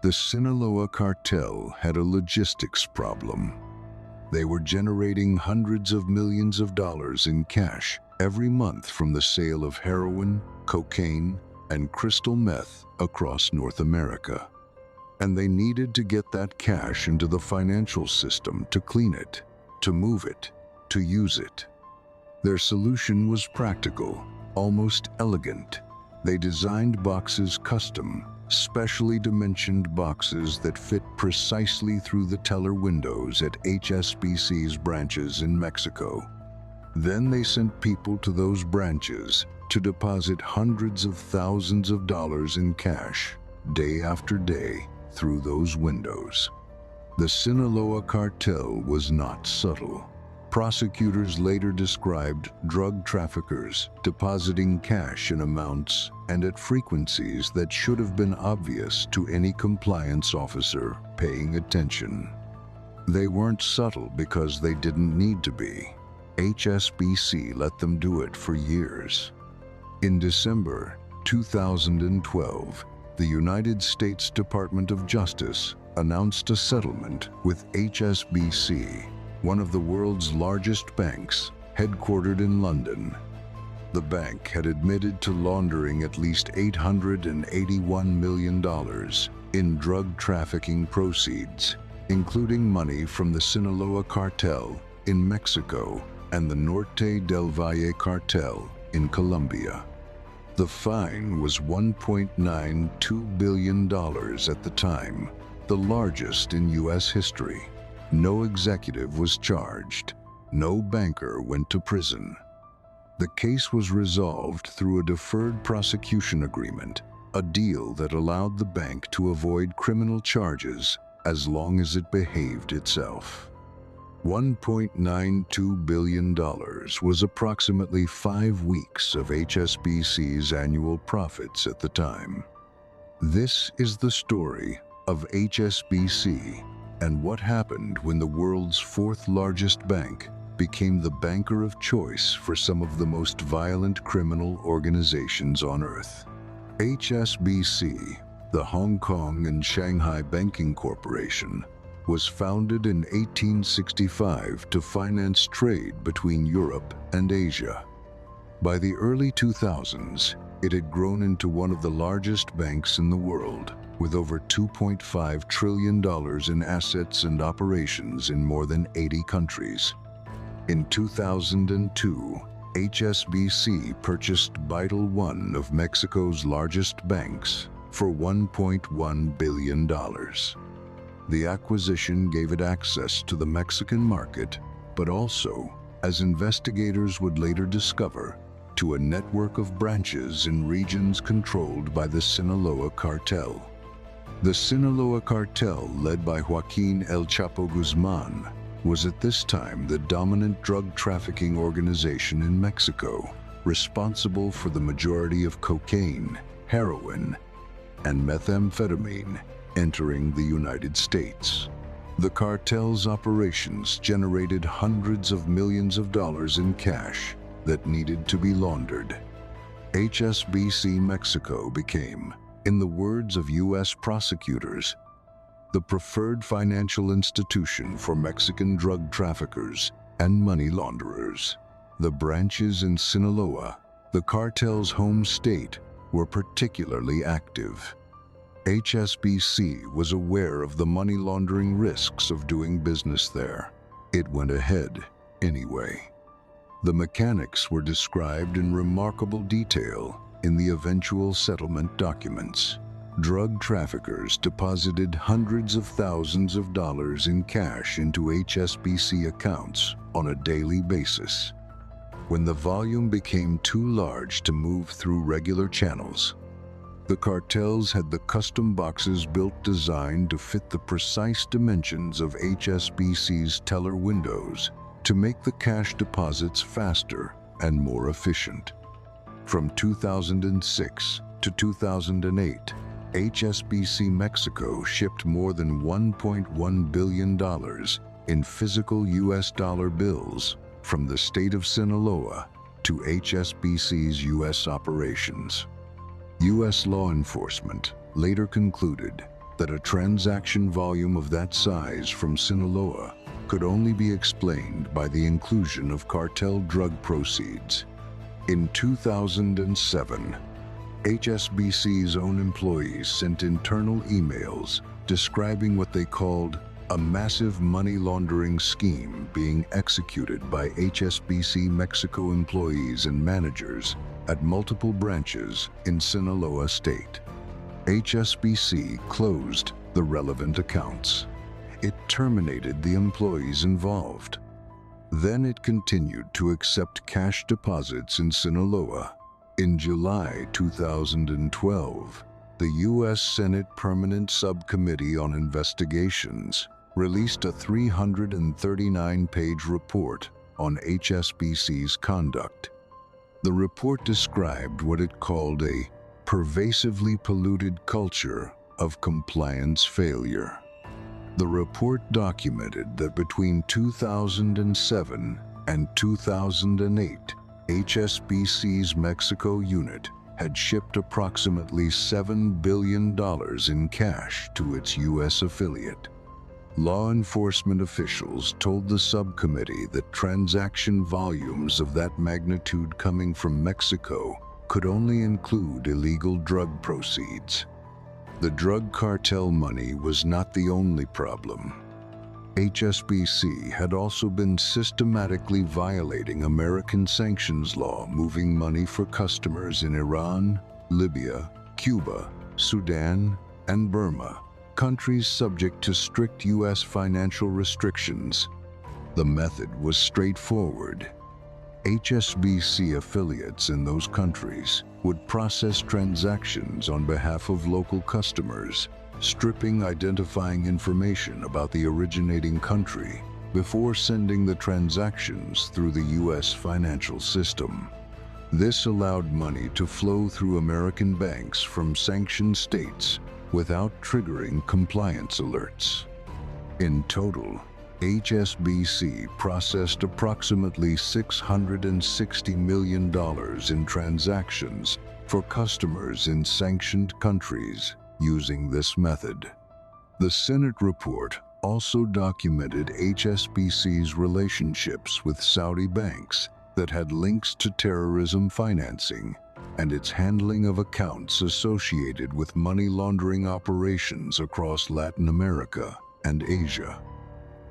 The Sinaloa Cartel had a logistics problem. They were generating hundreds of millions of dollars in cash every month from the sale of heroin, cocaine, and crystal meth across North America. And they needed to get that cash into the financial system to clean it, to move it, to use it. Their solution was practical, almost elegant. They designed boxes custom, specially dimensioned boxes that fit precisely through the teller windows at HSBC's branches in Mexico. Then they sent people to those branches to deposit hundreds of thousands of dollars in cash, day after day, through those windows. The Sinaloa Cartel was not subtle. Prosecutors later described drug traffickers depositing cash in amounts and at frequencies that should have been obvious to any compliance officer paying attention. They weren't subtle because they didn't need to be. HSBC let them do it for years. In December 2012, the United States Department of Justice announced a settlement with HSBC, one of the world's largest banks, headquartered in London. The bank had admitted to laundering at least $881 million in drug trafficking proceeds, including money from the Sinaloa Cartel in Mexico and the Norte del Valle Cartel in Colombia. The fine was $1.92 billion at the time, the largest in U.S. history. No executive was charged. No banker went to prison. The case was resolved through a deferred prosecution agreement, a deal that allowed the bank to avoid criminal charges as long as it behaved itself. $1.92 billion was approximately 5 weeks of HSBC's annual profits at the time. This is the story of HSBC and what happened when the world's fourth largest bank became the banker of choice for some of the most violent criminal organizations on earth. HSBC, the Hong Kong and Shanghai Banking Corporation, was founded in 1865 to finance trade between Europe and Asia. By the early 2000s, it had grown into one of the largest banks in the world, with over $2.5 trillion in assets and operations in more than 80 countries. In 2002, HSBC purchased Vital, one of Mexico's largest banks, for $1.1 billion. The acquisition gave it access to the Mexican market, but also, as investigators would later discover, to a network of branches in regions controlled by the Sinaloa Cartel. The Sinaloa Cartel, led by Joaquin El Chapo Guzman, was at this time the dominant drug trafficking organization in Mexico, responsible for the majority of cocaine, heroin, and methamphetamine entering the United States. The cartel's operations generated hundreds of millions of dollars in cash that needed to be laundered. HSBC Mexico became, in the words of U.S. prosecutors, the preferred financial institution for Mexican drug traffickers and money launderers. The branches in Sinaloa, the cartel's home state, were particularly active. HSBC was aware of the money laundering risks of doing business there. It went ahead anyway. The mechanics were described in remarkable detail in the eventual settlement documents. Drug traffickers deposited hundreds of thousands of dollars in cash into HSBC accounts on a daily basis. When the volume became too large to move through regular channels, the cartels had the custom boxes built designed to fit the precise dimensions of HSBC's teller windows to make the cash deposits faster and more efficient. From 2006 to 2008, HSBC Mexico shipped more than $1.1 billion in physical U.S. dollar bills from the state of Sinaloa to HSBC's U.S. operations. U.S. law enforcement later concluded that a transaction volume of that size from Sinaloa could only be explained by the inclusion of cartel drug proceeds. In 2007, HSBC's own employees sent internal emails describing what they called a massive money laundering scheme being executed by HSBC Mexico employees and managers at multiple branches in Sinaloa state. HSBC closed the relevant accounts. It terminated the employees involved. Then it continued to accept cash deposits in Sinaloa. In July 2012, the U.S. Senate Permanent Subcommittee on Investigations released a 339-page report on HSBC's conduct. The report described what it called a pervasively polluted culture of compliance failure. The report documented that between 2007 and 2008, HSBC's Mexico unit had shipped approximately $7 billion in cash to its U.S. affiliate. Law enforcement officials told the subcommittee that transaction volumes of that magnitude coming from Mexico could only include illegal drug proceeds. The drug cartel money was not the only problem. HSBC had also been systematically violating American sanctions law, moving money for customers in Iran, Libya, Cuba, Sudan, and Burma, countries subject to strict U.S. financial restrictions. The method was straightforward. HSBC affiliates in those countries would process transactions on behalf of local customers, stripping identifying information about the originating country before sending the transactions through the U.S. financial system. This allowed money to flow through American banks from sanctioned states without triggering compliance alerts. In total, HSBC processed approximately $660 million in transactions for customers in sanctioned countries using this method. The Senate report also documented HSBC's relationships with Saudi banks that had links to terrorism financing and its handling of accounts associated with money laundering operations across Latin America and Asia.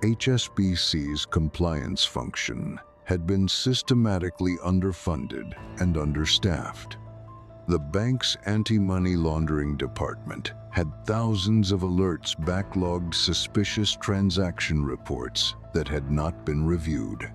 HSBC's compliance function had been systematically underfunded and understaffed. The bank's anti-money laundering department had thousands of alerts backlogged suspicious transaction reports that had not been reviewed.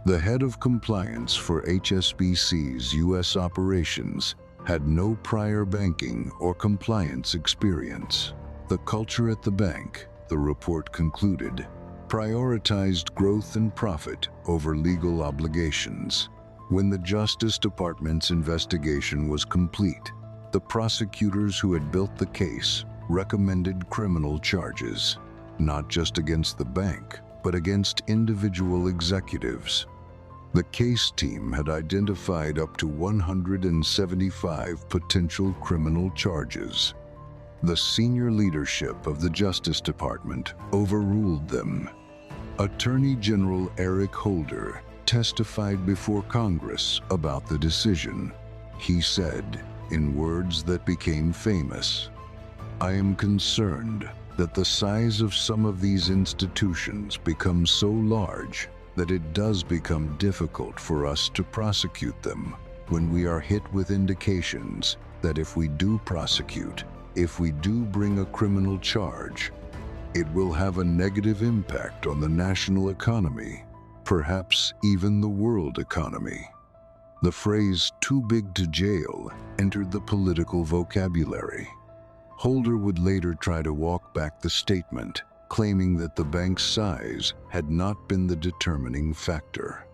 The head of compliance for HSBC's U.S. operations had no prior banking or compliance experience. The culture at the bank, the report concluded, prioritized growth and profit over legal obligations. When the Justice Department's investigation was complete, the prosecutors who had built the case recommended criminal charges, not just against the bank, but against individual executives. The case team had identified up to 175 potential criminal charges. The senior leadership of the Justice Department overruled them. Attorney General Eric Holder testified before Congress about the decision. He said, in words that became famous, "I am concerned that the size of some of these institutions becomes so large that it does become difficult for us to prosecute them when we are hit with indications that if we do prosecute, if we do bring a criminal charge, it will have a negative impact on the national economy, perhaps even the world economy." The phrase "too big to jail" entered the political vocabulary. Holder would later try to walk back the statement, claiming that the bank's size had not been the determining factor.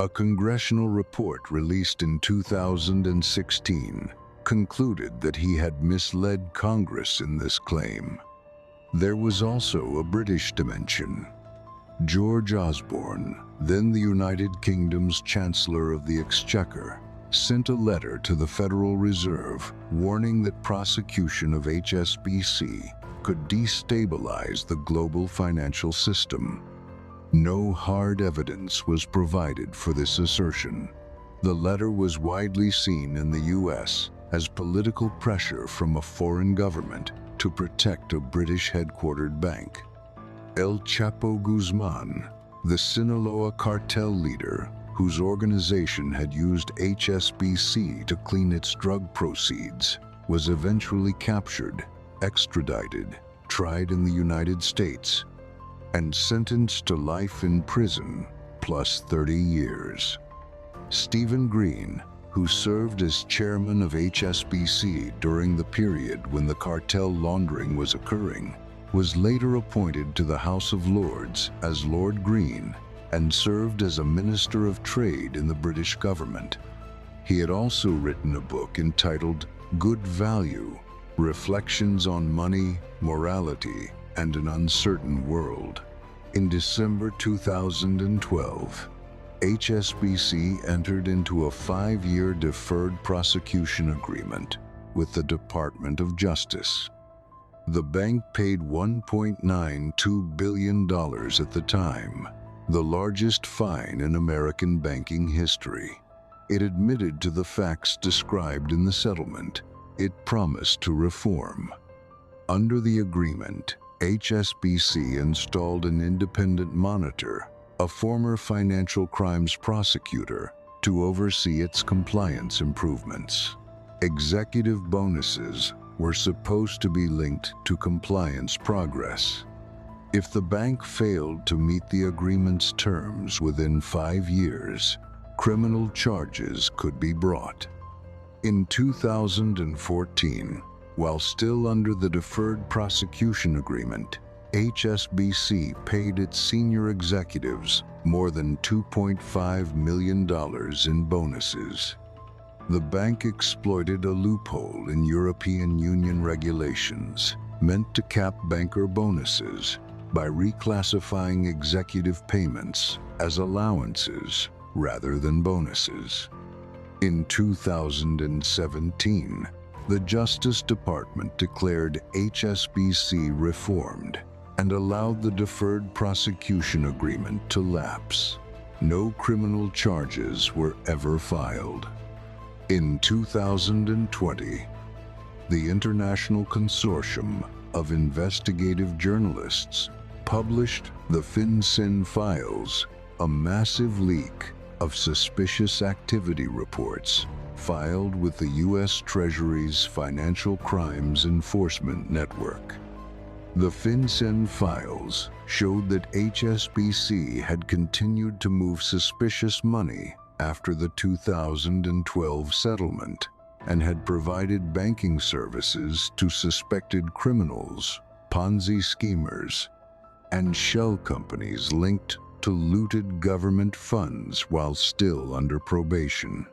A congressional report released in 2016 concluded that he had misled Congress in this claim. There was also a British dimension. George Osborne, then the United Kingdom's Chancellor of the Exchequer, sent a letter to the Federal Reserve warning that prosecution of HSBC could destabilize the global financial system. No hard evidence was provided for this assertion. The letter was widely seen in the U.S. as political pressure from a foreign government to protect a British-headquartered bank. El Chapo Guzman, the Sinaloa Cartel leader, whose organization had used HSBC to clean its drug proceeds, was eventually captured, extradited, tried in the United States, and sentenced to life in prison plus 30 years. Stephen Green, who served as chairman of HSBC during the period when the cartel laundering was occurring, was later appointed to the House of Lords as Lord Green and served as a Minister of Trade in the British government. He had also written a book entitled Good Value: Reflections on Money, Morality, and an Uncertain World. In December 2012, HSBC entered into a 5-year deferred prosecution agreement with the Department of Justice. The bank paid $1.92 billion at the time, the largest fine in American banking history. It admitted to the facts described in the settlement. It promised to reform. Under the agreement, HSBC installed an independent monitor, a former financial crimes prosecutor, to oversee its compliance improvements. Executive bonuses were supposed to be linked to compliance progress. If the bank failed to meet the agreement's terms within 5 years, criminal charges could be brought. In 2014, while still under the deferred prosecution agreement, HSBC paid its senior executives more than $2.5 million in bonuses. The bank exploited a loophole in European Union regulations meant to cap banker bonuses by reclassifying executive payments as allowances rather than bonuses. In 2017, the Justice Department declared HSBC reformed and allowed the deferred prosecution agreement to lapse. No criminal charges were ever filed. In 2020, the International Consortium of Investigative Journalists published the FinCEN Files, a massive leak of suspicious activity reports filed with the U.S. Treasury's Financial Crimes Enforcement Network. The FinCEN Files showed that HSBC had continued to move suspicious money after the 2012 settlement and had provided banking services to suspected criminals, Ponzi schemers, and shell companies linked to looted government funds while still under probation.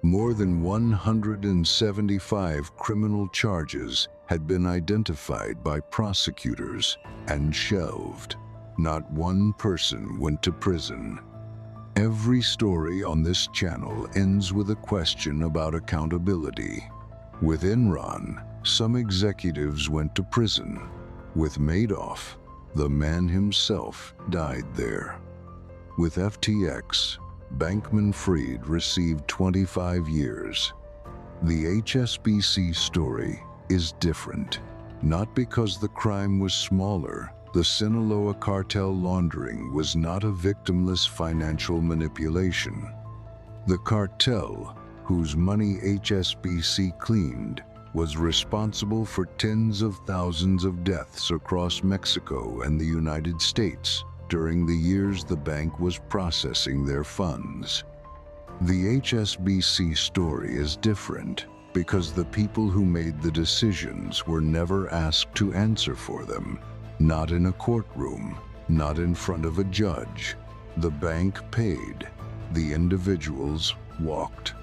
More than 175 criminal charges had been identified by prosecutors and shelved. Not one person went to prison. Every story on this channel ends with a question about accountability. With Enron, some executives went to prison. With Madoff, the man himself died there. With FTX, Bankman-Fried received 25 years. The HSBC story is different, not because the crime was smaller. The Sinaloa Cartel laundering was not a victimless financial manipulation. The cartel, whose money HSBC cleaned, was responsible for tens of thousands of deaths across Mexico and the United States during the years the bank was processing their funds. The HSBC story is different because the people who made the decisions were never asked to answer for them. Not in a courtroom, not in front of a judge. The bank paid. The individuals walked.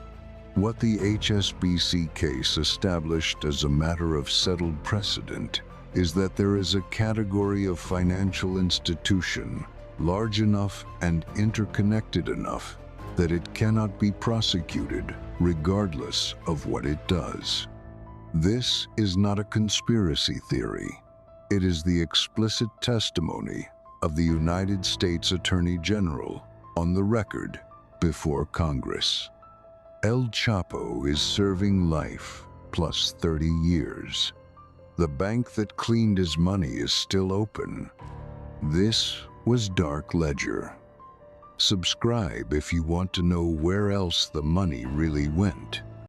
What the HSBC case established as a matter of settled precedent is that there is a category of financial institution large enough and interconnected enough that it cannot be prosecuted regardless of what it does. This is not a conspiracy theory. It is the explicit testimony of the United States Attorney General on the record before Congress. El Chapo is serving life plus 30 years. The bank that cleaned his money is still open. This was Dark Ledger. Subscribe if you want to know where else the money really went.